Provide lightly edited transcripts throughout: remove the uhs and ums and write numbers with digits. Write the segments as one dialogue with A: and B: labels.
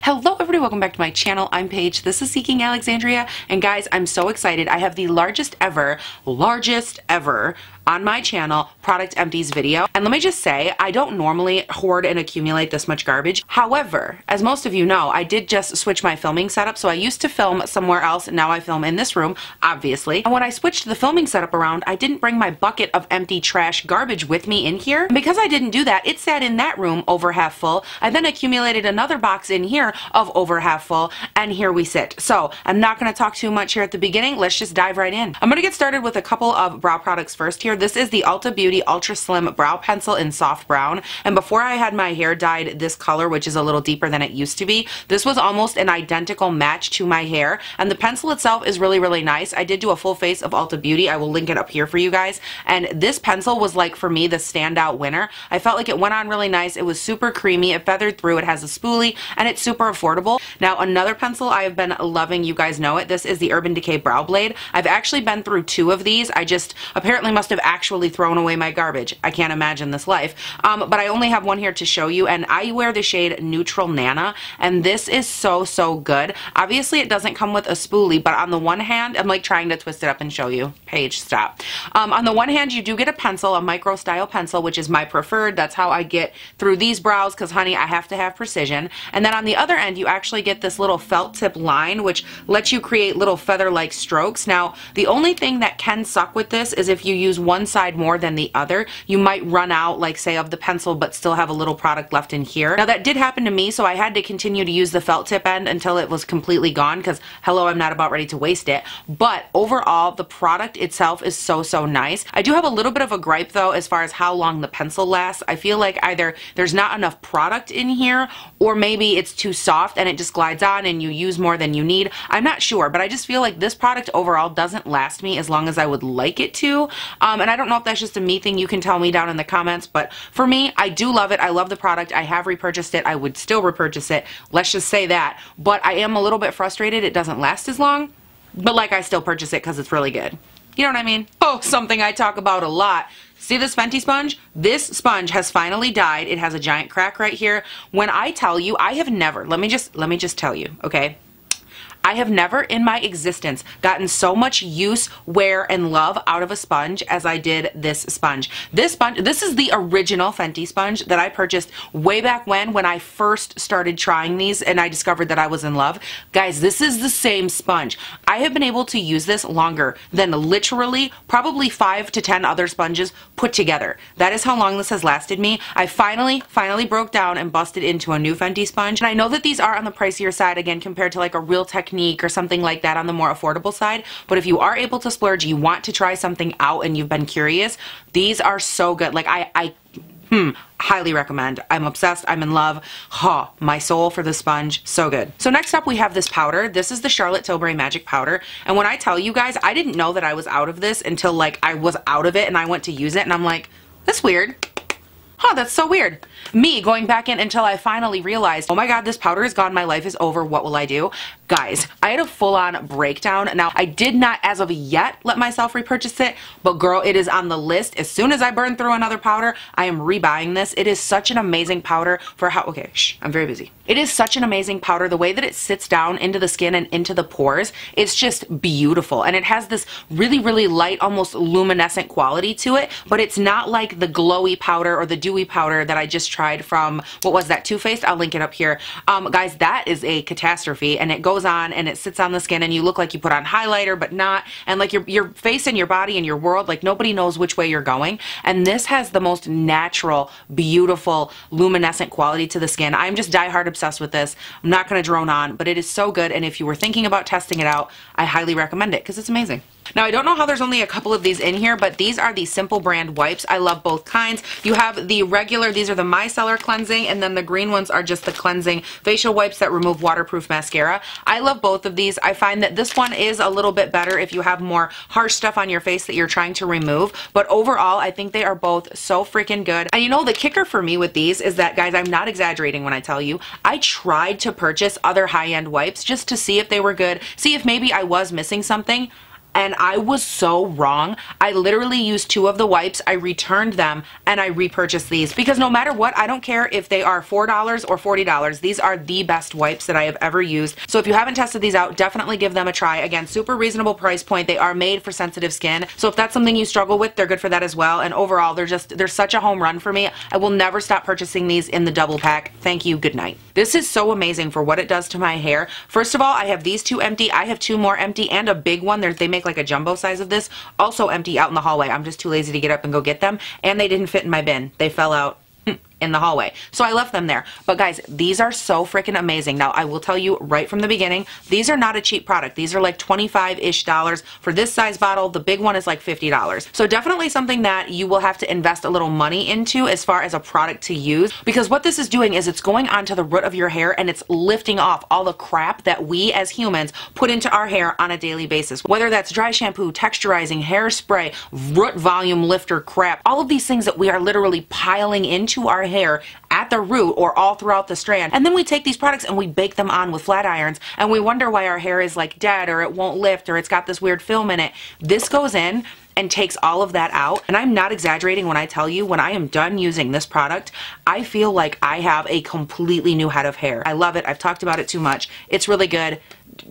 A: Hello everybody, welcome back to my channel. I'm Paige, this is Seeking Alexandria, and guys, I'm so excited. I have the largest ever on my channel product empties video. And let me just say, I don't normally hoard and accumulate this much garbage. However, as most of you know, I did just switch my filming setup. So I used to film somewhere else and now I film in this room, obviously. And when I switched the filming setup around, I didn't bring my bucket of empty trash garbage with me in here. And because I didn't do that, it sat in that room over half full. I then accumulated another box in here of over half full, and here we sit. So I'm not gonna talk too much here at the beginning. Let's just dive right in. I'm gonna get started with a couple of brow products first here. This is the Ulta Beauty Ultra Slim Brow Pencil in Soft Brown. And before I had my hair dyed this color, which is a little deeper than it used to be, this was almost an identical match to my hair. And the pencil itself is really, really nice. I did do a full face of Ulta Beauty. I will link it up here for you guys. And this pencil was like, for me, the standout winner. I felt like it went on really nice. It was super creamy. It feathered through. It has a spoolie and it's super affordable. Now, another pencil I have been loving, you guys know it. This is the Urban Decay Brow Blade. I've actually been through 2 of these. I just apparently must have actually thrown away my garbage. I can't imagine this life. But I only have one here to show you, and I wear the shade Neutral Nana, and this is so, so good. Obviously, it doesn't come with a spoolie, but on the one hand, I'm like trying to twist it up and show you. Paige, stop. On the one hand, you do get a pencil, a micro style pencil, which is my preferred. That's how I get through these brows, because honey, I have to have precision. And then on the other end, you actually get this little felt tip line, which lets you create little feather-like strokes. Now, the only thing that can suck with this is if you use one side more than the other, you might run out, like say, of the pencil, but still have a little product left in here. Now, that did happen to me, so I had to continue to use the felt tip end until it was completely gone, because hello, I'm not about ready to waste it. But overall, the product itself is so, so nice. I do have a little bit of a gripe though, as far as how long the pencil lasts. I feel like either there's not enough product in here, or maybe it's too soft and it just glides on and you use more than you need. I'm not sure, but I just feel like this product overall doesn't last me as long as I would like it to. And I don't know if that's just a me thing. You can tell me down in the comments, but for me, I do love it. I love the product. I have repurchased it. I would still repurchase it. Let's just say that. But I am a little bit frustrated it doesn't last as long, but like I still purchase it because it's really good. You know what I mean? Oh, something I talk about a lot. See this Fenty sponge? This sponge has finally died. It has a giant crack right here. When I tell you, I have never, let me just tell you, okay? I have never in my existence gotten so much use, wear, and love out of a sponge as I did this sponge. This is the original Fenty sponge that I purchased way back when I first started trying these and I discovered that I was in love. Guys, this is the same sponge. I have been able to use this longer than literally probably 5 to 10 other sponges put together. That is how long this has lasted me. I finally broke down and busted into a new Fenty sponge. And I know that these are on the pricier side again compared to like a Real Technique or something like that on the more affordable side, but if you are able to splurge, you want to try something out and you've been curious, these are so good. Like I highly recommend. I'm obsessed. I'm in love. My soul for the sponge. So good. So next up we have this powder. This is the Charlotte Tilbury Magic Powder. And when I tell you guys, I didn't know that I was out of this until like I was out of it and I went to use it and I'm like, that's weird. That's so weird. Me going back in until I finally realized, oh my god, this powder is gone, my life is over, what will I do? Guys, I had a full-on breakdown. Now, I did not, as of yet, let myself repurchase it, but girl, it is on the list. As soon as I burn through another powder, I am rebuying this. It is such an amazing powder for how, okay, shh, I'm very busy. It is such an amazing powder. The way that it sits down into the skin and into the pores, it's just beautiful. And it has this really, really light, almost luminescent quality to it, but it's not like the glowy powder or the dewy powder that I just tried from, what was that, Too Faced? I'll link it up here. Guys, that is a catastrophe, and it goes on and it sits on the skin and you look like you put on highlighter, but not, and like your face and your body and your world, like nobody knows which way you're going. And this has the most natural, beautiful, luminescent quality to the skin. I'm just diehard obsessed with this. I'm not going to drone on, but it is so good, and if you were thinking about testing it out, I highly recommend it because it's amazing. Now, I don't know how there's only a couple of these in here, but these are the Simple brand wipes. I love both kinds. You have the regular, these are the Micellar cleansing, and then the green ones are just the cleansing facial wipes that remove waterproof mascara. I love both of these. I find that this one is a little bit better if you have more harsh stuff on your face that you're trying to remove, but overall, I think they are both so freaking good. And you know, the kicker for me with these is that, guys, I'm not exaggerating when I tell you, I tried to purchase other high-end wipes just to see if they were good, see if maybe I was missing something. and I was so wrong. I literally used 2 of the wipes, I returned them, and I repurchased these because no matter what, I don't care if they are $4 or $40. These are the best wipes that I have ever used. So if you haven't tested these out, definitely give them a try. Again, super reasonable price point. They are made for sensitive skin. So if that's something you struggle with, they're good for that as well. And overall, they're such a home run for me. I will never stop purchasing these in the double pack. Thank you. Good night. This is so amazing for what it does to my hair. First of all, I have these 2 empty. I have 2 more empty and a big one. They make like a jumbo size of this. Also empty out in the hallway. I'm just too lazy to get up and go get them. And they didn't fit in my bin. They fell out in the hallway. So I left them there. But guys, these are so freaking amazing. Now, I will tell you right from the beginning, these are not a cheap product. These are like $25-ish for this size bottle. The big one is like $50. So definitely something that you will have to invest a little money into as far as a product to use, because what this is doing is it's going onto the root of your hair and it's lifting off all the crap that we as humans put into our hair on a daily basis. Whether that's dry shampoo, texturizing, hairspray, root volume lifter crap, all of these things that we are literally piling into our hair at the root or all throughout the strand. And then we take these products and we bake them on with flat irons and we wonder why our hair is like dead or it won't lift or it's got this weird film in it. This goes in and takes all of that out. And I'm not exaggerating when I tell you, when I am done using this product, I feel like I have a completely new head of hair. I love it. I've talked about it too much. It's really good.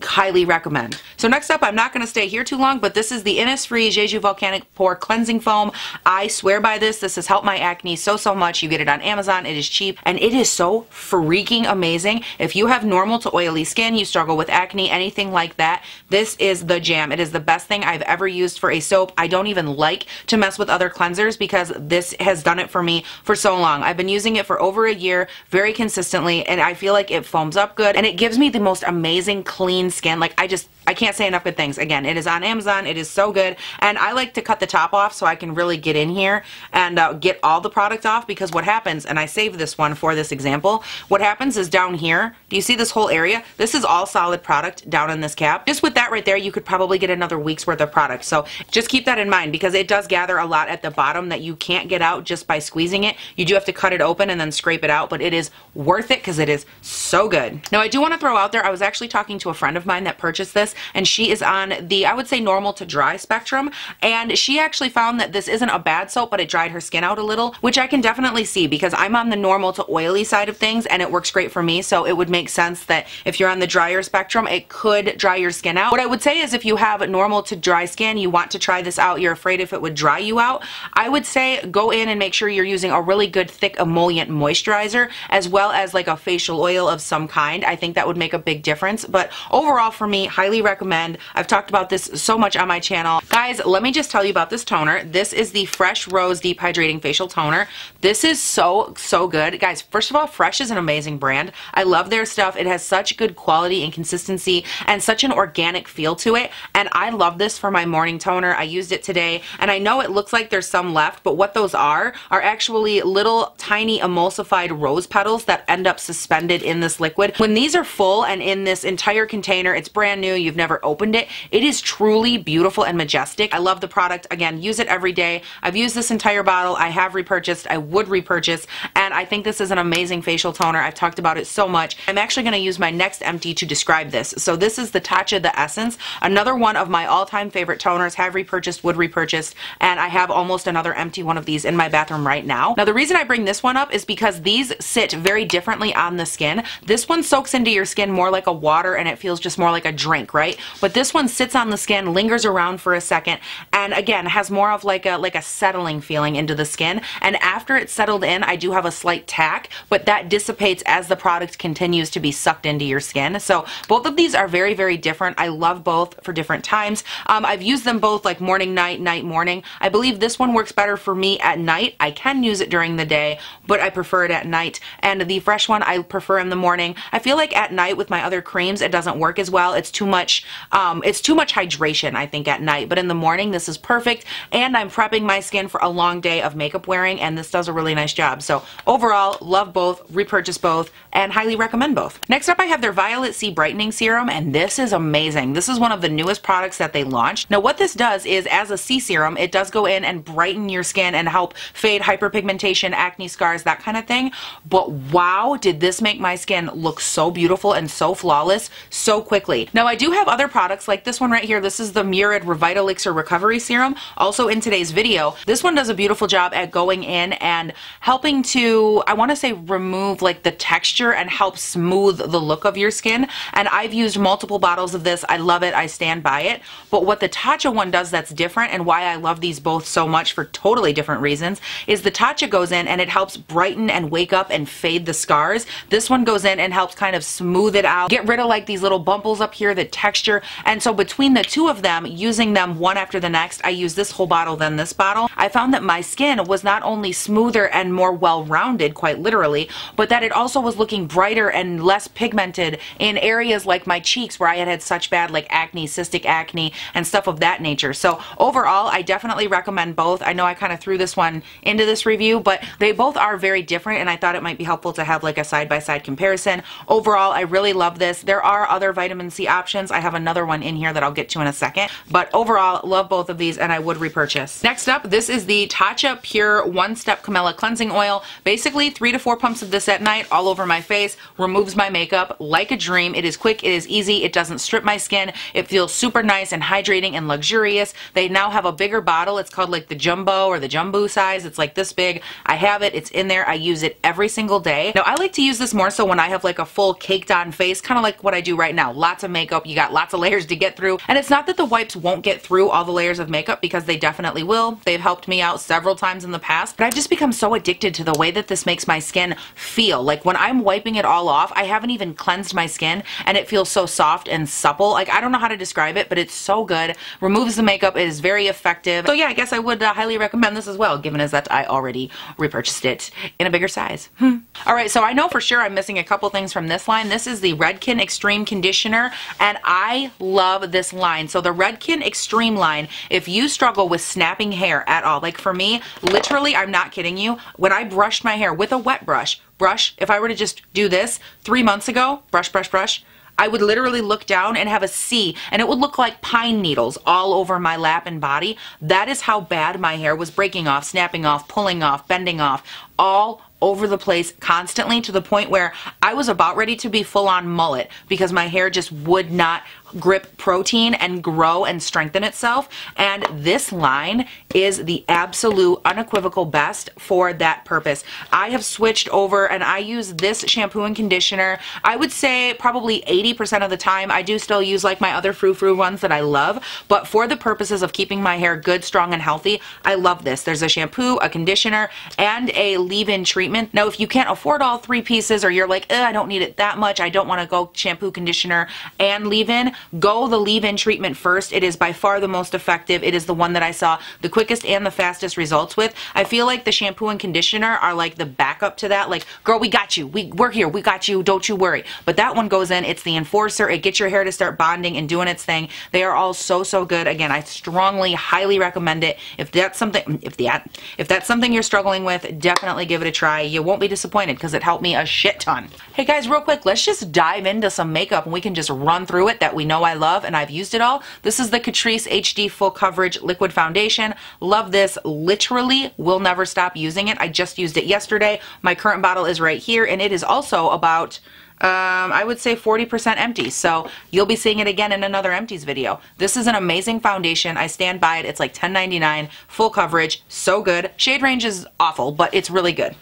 A: Highly recommend. So next up, I'm not going to stay here too long, but this is the Innisfree Jeju Volcanic Pore Cleansing Foam. I swear by this. This has helped my acne so much. You get it on Amazon. It is cheap and it is so freaking amazing. If you have normal to oily skin, you struggle with acne, anything like that, this is the jam. It is the best thing I've ever used for a soap. I don't even like to mess with other cleansers because this has done it for me for so long. I've been using it for over a year very consistently and I feel like it foams up good and it gives me the most amazing clean skin. Like I can't say enough good things. Again, it is on Amazon. It is so good. And I like to cut the top off so I can really get in here and get all the product off, because what happens, and I saved this one for this example, what happens is down here, do you see this whole area? This is all solid product down in this cap. Just with that right there, you could probably get another week's worth of product. So just keep that in mind because it does gather a lot at the bottom that you can't get out just by squeezing it. You do have to cut it open and then scrape it out, but it is worth it because it is so good. Now I do want to throw out there, I was actually talking to a friend of mine that purchased this and she is on the, I would say, normal to dry spectrum, and she actually found that this isn't a bad soap, but it dried her skin out a little, which I can definitely see because I'm on the normal to oily side of things and it works great for me. So it would make sense that if you're on the drier spectrum, it could dry your skin out. What I would say is if you have normal to dry skin, you want to try this out, you're afraid if it would dry you out, I would say go in and make sure you're using a really good thick emollient moisturizer as well as like a facial oil of some kind. I think that would make a big difference. But overall for me, highly recommend. I've talked about this so much on my channel. Guys, let me just tell you about this toner. This is the Fresh Rose Deep Hydrating Facial Toner. This is so good. Guys, first of all, Fresh is an amazing brand. I love their stuff. It has such good quality and consistency and such an organic feel to it. And I love this for my morning toner. I used it today and I know it looks like there's some left, but what those are actually little tiny emulsified rose petals that end up suspended in this liquid. When these are full and in this entire container, it's brand new, you've never opened it, it is truly beautiful and majestic. I love the product. Again, use it every day. I've used this entire bottle. I have repurchased. I would repurchase, and I think this is an amazing facial toner. I've talked about it so much. I'm actually going to use my next empty to describe this. So this is the Tatcha The Essence, another one of my all-time favorite toners. Have repurchased, would repurchase, and I have almost another empty one of these in my bathroom right now. Now the reason I bring this one up is because these sit very differently on the skin. This one soaks into your skin more like a water and it feels just more like a drink, right? But this one sits on the skin, lingers around for a second, and again has more of like a settling feeling into the skin. And after it's settled in, I do have a slight tack, but that dissipates as the product continues to be sucked into your skin. So both of these are very different. I love both for different times. I've used them both like morning, night, night, morning. I believe this one works better for me at night. I can use it during the day, but I prefer it at night. And the Fresh one I prefer in the morning. I feel like at night with my other creams it doesn't work as well. It's too much hydration, I think, at night. But in the morning this is perfect, and I'm prepping my skin for a long day of makeup wearing, and this does a really nice job. So overall, love both, repurchase both, and highly recommend both. Next up I have their Violet C Brightening Serum, and this is amazing. This is one of the newest products that they launched. Now what this does is, as a C serum, it does go in and brighten your skin and help fade hyperpigmentation, acne scars, that kind of thing. But wow, did this make my skin look so beautiful and so flawless so quickly. Now I do have other products like this one right here. This is the Murad Revitalixir Recovery Serum, also in today's video. This one does a beautiful job at going in and helping to, I want to say, remove like the texture and help smooth the look of your skin. And I've used multiple bottles of this. I love it. I stand by it. But what the Tatcha one does that's different, and why I love these both so much for totally different reasons, is the Tatcha goes in and it helps brighten and wake up and fade the scars. This one goes in and helps kind of smooth it out, get rid of like these little bumbles up here, the texture. And so between the two of them, using them one after the next, I use this whole bottle then this bottle, I found that my skin was not only smoother and more well-rounded, quite literally, but that it also was looking brighter and less pigmented in areas like my cheeks where I had such bad like acne, cystic acne, and stuff of that nature. So overall, I definitely recommend both. I know I kind of threw this one into this review, but they both are very different, and I thought it might be helpful to have like a side-by-side comparison. Overall, I really love this. There are other vitamin C options. I have another one in here that I'll get to in a second, but overall, love both of these and I would repurchase. Next up, this is the Tatcha Pure One Step Camilla Cleansing Oil. Basically, 3 to 4 pumps of this at night all over my face, removes my makeup like a dream. It is quick, it is easy, it doesn't strip my skin, it feels super nice and hydrating and luxurious. They now have a bigger bottle. It's called like the jumbo or the jumbo size. It's like this big. I have it, it's in there. I use it every single day. Now I like to use this more so when I have like a full caked on face, kind of like what I do right now. Lots of makeup, you got lots of layers to get through, and it's not that the wipes won't get through all the layers of makeup, because they definitely will. They've helped me out several times in the past, but I've just become so addicted to the way that this makes my skin feel. Like when I'm wiping it all off, I haven't even cleansed my skin and it feels so soft and supple. Like I don't know how to describe it, but it's so good. Removes the makeup, it is very effective. So yeah, I guess I would highly recommend this as well, given as that I already repurchased it in a bigger size. Alright, so I know for sure I'm missing a couple things from this line. This is the Redken Extreme Conditioner, and I love this line. So the Redken Extreme line, if you struggle with snapping hair at all, like for me, literally, I'm not kidding you, when I brushed my hair with a wet brush, if I were to just do this 3 months ago, brush, I would literally look down and have a C, and it would look like pine needles all over my lap and body. That is how bad my hair was breaking off, snapping off, pulling off, bending off, all over the place constantly, to the point where I was about ready to be full-on mullet because my hair just would not grip protein and grow and strengthen itself. And this line is the absolute unequivocal best for that purpose. I have switched over and I use this shampoo and conditioner. I would say probably 80% of the time. I do still use like my other frou-frou ones that I love, but for the purposes of keeping my hair good, strong, and healthy, I love this. There's a shampoo, a conditioner, and a leave-in treatment. Now, if you can't afford all 3 pieces, or you're like, I don't need it that much, I don't want to go shampoo, conditioner, and leave-in, go the leave-in treatment first. It is by far the most effective. It is the one that I saw the quickest and the fastest results with. I feel like the shampoo and conditioner are like the backup to that. Like, girl, we got you. We're here. We got you. Don't you worry. But that one goes in. It's the enforcer. It gets your hair to start bonding and doing its thing. They are all so, so good. Again, I strongly, highly recommend it. If that's something, if that's something you're struggling with, definitely give it a try. You won't be disappointed because it helped me a shit ton. Hey guys, real quick, let's just dive into some makeup and we can just run through it that we know I love and I've used it all. This is the Catrice HD Full Coverage Liquid Foundation. Love this. Literally will never stop using it. I just used it yesterday. My current bottle is right here, and it is also about I would say 40% empty, so you'll be seeing it again in another empties video. This is an amazing foundation. I stand by it. It's like $10.99, full coverage, so good. Shade range is awful, but it's really good.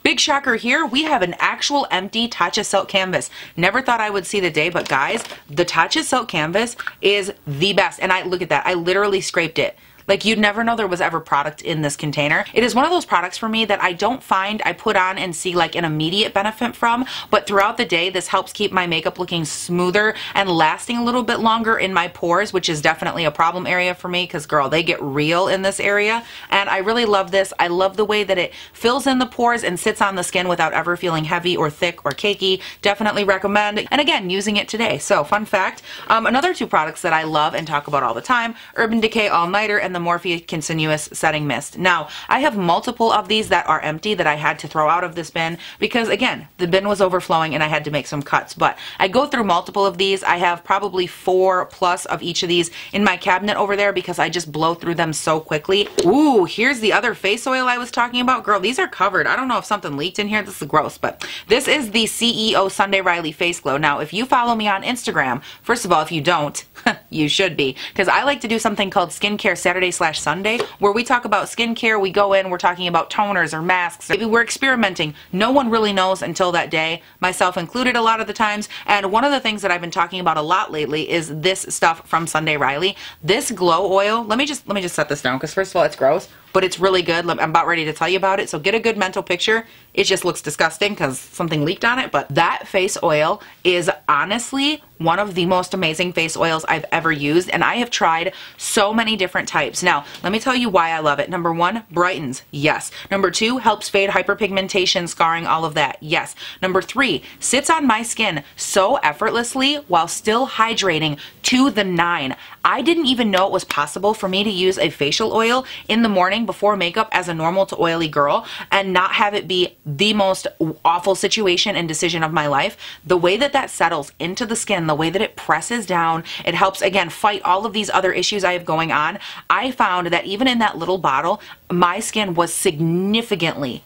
A: Big shocker here, we have an actual empty Tatcha Silk Canvas. Never thought I would see the day, but guys, the Tatcha Silk Canvas is the best. And look at that, I literally scraped it. Like, you'd never know there was ever product in this container. It is one of those products for me that I don't find I put on and see like an immediate benefit from, but throughout the day this helps keep my makeup looking smoother and lasting a little bit longer in my pores, which is definitely a problem area for me because, girl, they get real in this area. And I really love this. I love the way that it fills in the pores and sits on the skin without ever feeling heavy or thick or cakey. Definitely recommend. And again, using it today. So, fun fact, another 2 products that I love and talk about all the time, Urban Decay All Nighter and and the Morphe Continuous Setting Mist. Now, I have multiple of these that are empty that I had to throw out of this bin because, again, the bin was overflowing and I had to make some cuts. But I go through multiple of these. I have probably 4+ of each of these in my cabinet over there because I just blow through them so quickly. Ooh, here's the other face oil I was talking about. Girl, these are covered. I don't know if something leaked in here. This is gross, but this is the CEO Sunday Riley Face Glow. Now, if you follow me on Instagram, first of all, if you don't, you should be, because I like to do something called Skincare Saturday/Sunday, where we talk about skincare. We go in, we're talking about toners or masks. Maybe we're experimenting. No one really knows until that day, myself included a lot of the times. And one of the things that I've been talking about a lot lately is this stuff from Sunday Riley. This glow oil, let me just set this down, because first of all, it's gross, but it's really good. I'm about ready to tell you about it, so get a good mental picture. It just looks disgusting because something leaked on it, but that face oil is honestly one of the most amazing face oils I've ever used, and I have tried so many different types. Now, let me tell you why I love it. Number 1, brightens. Yes. Number 2, helps fade hyperpigmentation, scarring, all of that. Yes. Number 3, sits on my skin so effortlessly while still hydrating to the 9. I didn't even know it was possible for me to use a facial oil in the morning before makeup as a normal to oily girl and not have it be the most awful situation and decision of my life. The way that that settles into the skin, the way that it presses down, it helps, again, fight all of these other issues I have going on. I found that even in that little bottle, my skin was significantly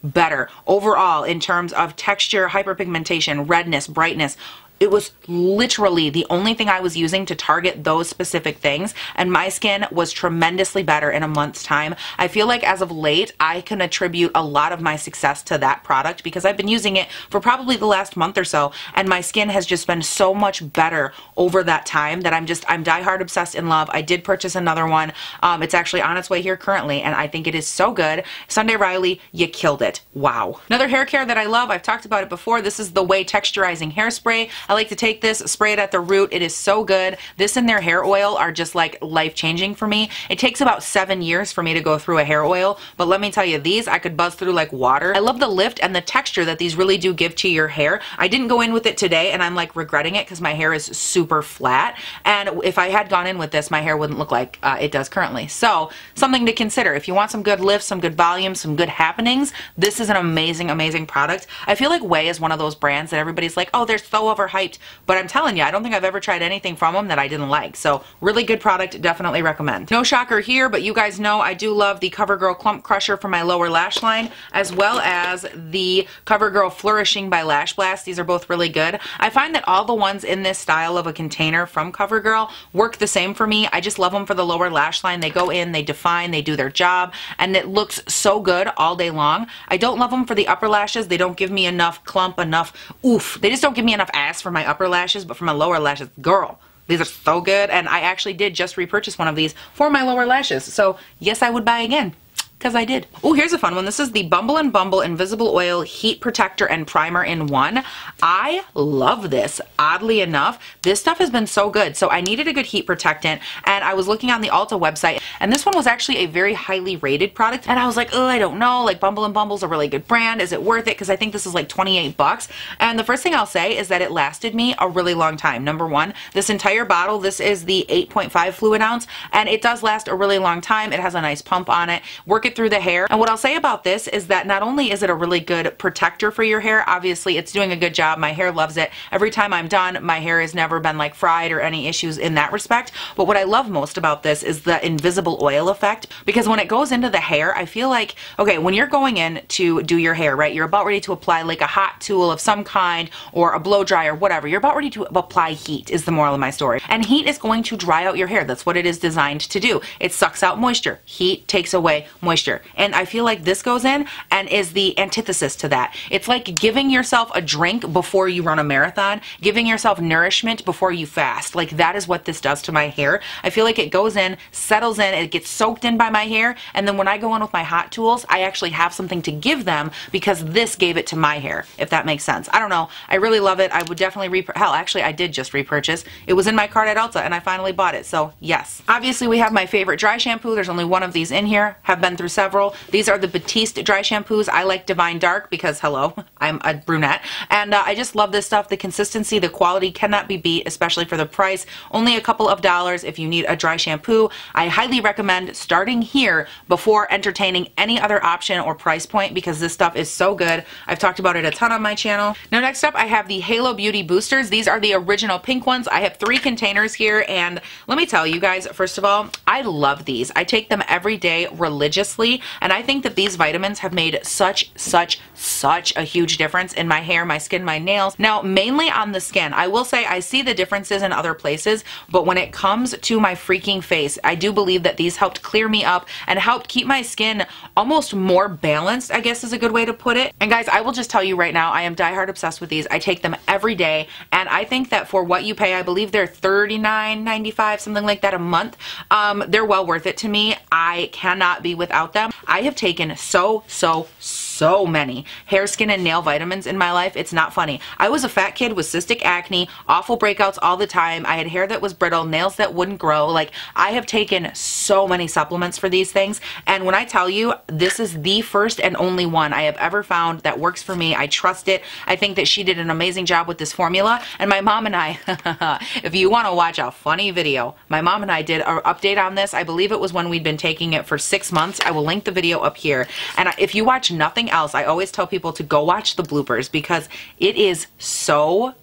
A: better overall in terms of texture, hyperpigmentation, redness, brightness. It was literally the only thing I was using to target those specific things, and my skin was tremendously better in a month's time. I feel like as of late, I can attribute a lot of my success to that product because I've been using it for probably the last month or so, and my skin has just been so much better over that time that I'm diehard obsessed in love. I did purchase another one. It's actually on its way here currently, and I think it is so good. Sunday Riley, you killed it. Wow. Another hair care that I love, I've talked about it before, this is the Way Texturizing Hairspray. I like to take this, spray it at the root. It is so good. This and their hair oil are just like life-changing for me. It takes about 7 years for me to go through a hair oil, but let me tell you, these I could buzz through like water. I love the lift and the texture that these really do give to your hair. I didn't go in with it today and I'm like regretting it because my hair is super flat, and if I had gone in with this, my hair wouldn't look like it does currently. So something to consider. If you want some good lifts, some good volume, some good happenings, this is an amazing, amazing product. I feel like Way is one of those brands that everybody's like, oh, they're so overhyped. But I'm telling you, I don't think I've ever tried anything from them that I didn't like. So really good product, definitely recommend. No shocker here, but you guys know I do love the Covergirl Clump Crusher for my lower lash line, as well as the Covergirl Flourishing by Lash Blast. These are both really good. I find that all the ones in this style of a container from Covergirl work the same for me. I just love them for the lower lash line. They go in, they define, they do their job, and it looks so good all day long. I don't love them for the upper lashes. They don't give me enough clump, enough oof. They just don't give me enough ass for my upper lashes, but for my lower lashes, girl, these are so good. And I actually did just repurchase one of these for my lower lashes. So yes, I would buy again. Because I did. Oh, here's a fun one. This is the Bumble and Bumble Invisible Oil Heat Protector and Primer in one. I love this. Oddly enough, this stuff has been so good. So I needed a good heat protectant, and I was looking on the Ulta website, and this one was actually a very highly rated product, and I was like, oh, I don't know, like Bumble and Bumble's a really good brand. Is it worth it? Because I think this is like 28 bucks. And the first thing I'll say is that it lasted me a really long time. Number one, this entire bottle, this is the 8.5 fluid ounce, and it does last a really long time. It has a nice pump on it. Work it through the hair. And what I'll say about this is that not only is it a really good protector for your hair, obviously it's doing a good job. My hair loves it. Every time I'm done, my hair has never been like fried or any issues in that respect. But what I love most about this is the invisible oil effect, because when it goes into the hair, I feel like, okay, when you're going in to do your hair, right, you're about ready to apply like a hot tool of some kind or a blow dry or whatever. You're about ready to apply heat is the moral of my story. And heat is going to dry out your hair. That's what it is designed to do. It sucks out moisture. Heat takes away moisture. And I feel like this goes in and is the antithesis to that. It's like giving yourself a drink before you run a marathon, giving yourself nourishment before you fast. Like that is what this does to my hair. I feel like it goes in, settles in, it gets soaked in by my hair, and then when I go in with my hot tools, I actually have something to give them because this gave it to my hair, if that makes sense. I don't know. I really love it. I would definitely hell, actually I did just repurchase. It was in my cart at Ulta and I finally bought it, so yes. Obviously we have my favorite dry shampoo. There's only one of these in here. Have been through through several. These are the Batiste dry shampoos. I like Divine Dark because, hello, I'm a brunette. And I just love this stuff. The consistency, the quality cannot be beat, especially for the price. Only a couple of dollars if you need a dry shampoo. I highly recommend starting here before entertaining any other option or price point because this stuff is so good. I've talked about it a ton on my channel. Now next up I have the Halo Beauty Boosters. These are the original pink ones. I have 3 containers here, and let me tell you guys, first of all, I love these. I take them every day religiously, and I think that these vitamins have made such a huge difference in my hair, my skin, my nails. Now mainly on the skin. I will say I see the differences in other places, but when it comes to my freaking face, I do believe that these helped clear me up and helped keep my skin almost more balanced, I guess is a good way to put it. And guys, I will just tell you right now, I am diehard obsessed with these. I take them every day, and I think that for what you pay, I believe they're $39.95, something like that a month. They're well worth it to me. I cannot be without them. I have taken so many hair, skin, and nail vitamins in my life. It's not funny. I was a fat kid with cystic acne, awful breakouts all the time. I had hair that was brittle, nails that wouldn't grow. Like, I have taken so many supplements for these things, and when I tell you, this is the first and only one I have ever found that works for me. I trust it. I think that she did an amazing job with this formula, and my mom and I, if you want to watch a funny video, my mom and I did an update on this. I believe it was when we'd been taking it for 6 months. I will link the video up here, and if you watch nothing else, I always tell people to go watch the bloopers because it is so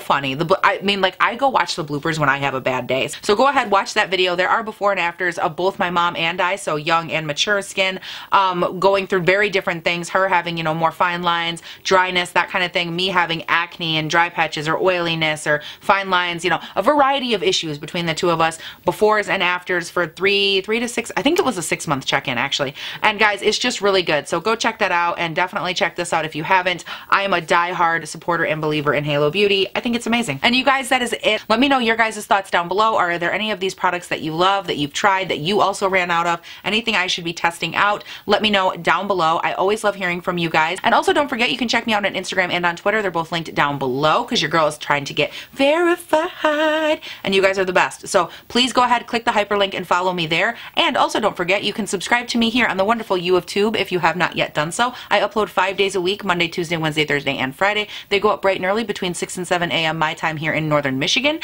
A: funny. I mean, like, I go watch the bloopers when I have a bad day. So go ahead, watch that video. There are before and afters of both my mom and I, so young and mature skin, going through very different things. Her having, you know, more fine lines, dryness, that kind of thing. Me having acne and dry patches or oiliness or fine lines, you know, a variety of issues between the two of us. Befores and afters for three to 6, I think it was a 6-month check-in actually. And guys, it's just really good. So go check that out, and definitely check this out if you haven't. I am a diehard supporter and believer in Halo Beauty. I think it's amazing. And you guys, that is it. Let me know your guys' thoughts down below. Are there any of these products that you love, that you've tried, that you also ran out of? Anything I should be testing out? Let me know down below. I always love hearing from you guys. And also don't forget, you can check me out on Instagram and on Twitter. They're both linked down below because your girl is trying to get verified, and you guys are the best. So please go ahead, click the hyperlink and follow me there. And also don't forget, you can subscribe to me here on the wonderful U of Tube if you have not yet done so. I upload 5 days a week, Monday, Tuesday, Wednesday, Thursday, and Friday. They go up bright and early between 6 and 7 a.m. my time here in northern Michigan,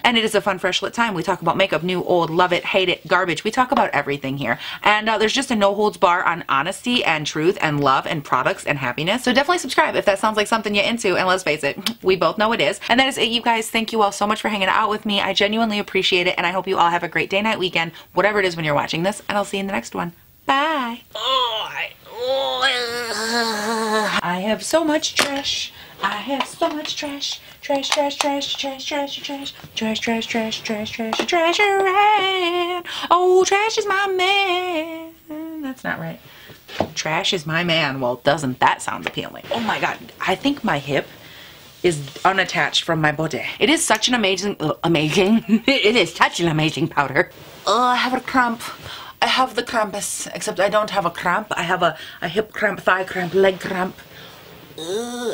A: and it is a fun, fresh lit time. We talk about makeup, new, old, love it, hate it, garbage. We talk about everything here, and there's just a no holds bar on honesty and truth and love and products and happiness. So definitely subscribe if that sounds like something you're into, and let's face it, we both know it is. And that is it, you guys. Thank you all so much for hanging out with me. I genuinely appreciate it, and I hope you all have a great day, night, weekend, whatever it is when you're watching this, and I'll see you in the next one. Bye. I have so much trash. I have so much trash. Trash, trash, trash, trash, trash, trash, trash, trash, trash, trash, trash, trash, trash. Oh, trash is my man. That's not right. Trash is my man. Well, doesn't that sound appealing? Oh my God. I think my hip is unattached from my body. It is such an amazing, it is such an amazing powder. Oh, I have a cramp. I have the crampus, except I don't have a cramp. I have a hip cramp, thigh cramp, leg cramp. Ugh.